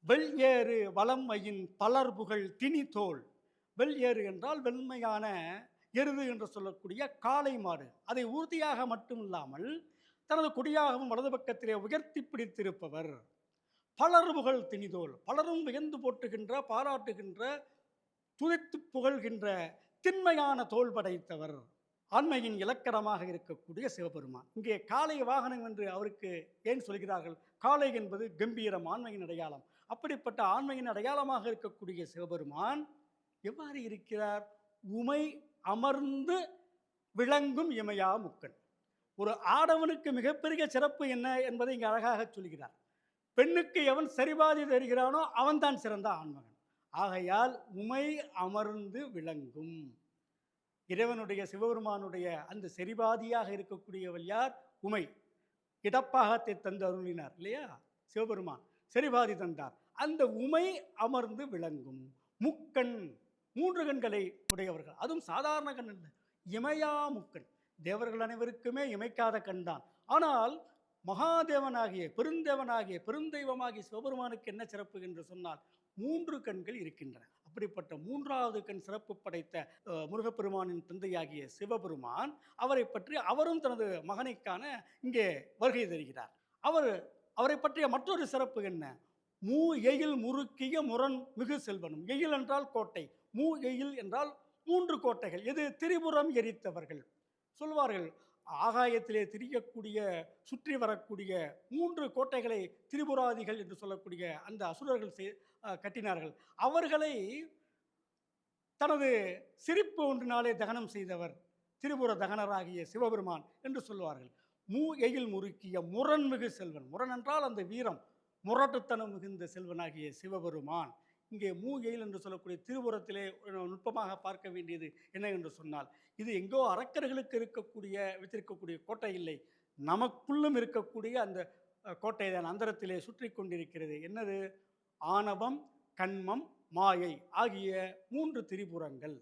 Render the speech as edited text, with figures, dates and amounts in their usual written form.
வெள்ஏறு வலம்மையின் பலர்புகழ் திணிதோள். வெள்ஏறு என்றால் வெண்மையான எருது என்று சொல்லக்கூடிய காளை மாடு. அதை ஊர்தியாக மட்டும் இல்லாமல் தனது கொடியாகவும் வலது பக்கத்திலே உயர்த்தி பிடித்திருப்பவர். பலர்புகழ் திணிதோள், பலரும் வியந்து போற்றுகின்ற, பாராட்டுகின்ற, துதித்து புகழ்கின்ற திண்மையான தோள் படைத்தவர். ஆண்மையின் இலக்கணமாக இருக்கக்கூடிய சிவபெருமான். இங்கே காளை வாகனம் என்று அவருக்கு ஏன் சொல்கிறார்கள்? காளை என்பது கம்பீரம், ஆண்மையின் அடையாளம். அப்படிப்பட்ட ஆண்மையின் அடையாளமாக இருக்கக்கூடிய சிவபெருமான் எவ்வாறு இருக்கிறார்? உமை அமர்ந்து விளங்கும் இமையா முக்கன். ஒரு ஆடவனுக்கு மிகப்பெரிய சிறப்பு என்ன என்பதை இங்கே அழகாக சொல்கிறார். பெண்ணுக்கு எவன் சரிபாதி தருகிறானோ அவன்தான் சிறந்த ஆண்மகன். ஆகையால் உமை அமர்ந்து விளங்கும் இறைவனுடைய சிவபெருமானுடைய அந்த செரிபாதியாக இருக்கக்கூடியவள் யார்? உமை. இடப்பாகத்தை தந்து அருளினார் இல்லையா சிவபெருமான், செரிபாதி தந்தார். அந்த உமை அமர்ந்து விளங்கும் முக்கண், மூன்று கண்களை உடையவர்கள். அதுவும் சாதாரண கண் அல்ல, இமையா முக்கண். தேவர்கள் அனைவருக்குமே இமைக்காத கண் தான். ஆனால் மகாதேவனாகிய பெருந்தேவனாகிய பெருந்தெய்வமாகிய சிவபெருமானுக்கு என்ன சிறப்பு என்று சொன்னால் மூன்று கண்கள் இருக்கின்றன. அப்படிப்பட்ட மூன்றாவது கண் சிறப்பு படைத்த முருகப்பெருமானின் தந்தையாகிய சிவபெருமான், அவரை பற்றி அவரும் தனது மகனை காண இங்கே வருகை தருகிறார். அவரை பற்றிய மற்றொரு சிறப்பு என்ன? மூ எயில் முறுக்கிய முரண் மிகு செல்வனும். எயில் என்றால் கோட்டை, மூ எயில் என்றால் மூன்று கோட்டைகள். எது? திரிபுரம் எரித்தவர்கள் சொல்வார்கள். ஆகாயத்திலே திரியக்கூடிய, சுற்றி வரக்கூடிய மூன்று கோட்டைகளை திரிபுராதிகள் என்று சொல்லக்கூடிய அந்த அசுரர்கள் கட்டினார்கள். அவர்களை தனது சிரிப்பு ஒன்றினாலே தகனம் செய்தவர் திரிபுர தகனராகிய சிவபெருமான் என்று சொல்வார்கள். மூ எயில் முறுக்கிய முரண்மிகு செல்வன். முரண் என்றால் அந்த வீரம், முரட்டுத்தனம் மிகுந்த செல்வனாகிய சிவபெருமான். இங்கே மூ எயில் என்று சொல்லக்கூடிய திருபுரத்திலே நுட்பமாக பார்க்க வேண்டியது என்ன என்று சொன்னால், இது எங்கோ அரக்கர்களுக்கு வைத்திருக்கக்கூடிய கோட்டை இல்லை, நமக்குள்ளும் இருக்கக்கூடிய அந்த கோட்டை தான் அந்தரத்திலே சுற்றி கொண்டிருக்கிறது. என்னது? ஆணவம், கண்மம், மாயை ஆகிய மூன்று திரிபுரங்கள்.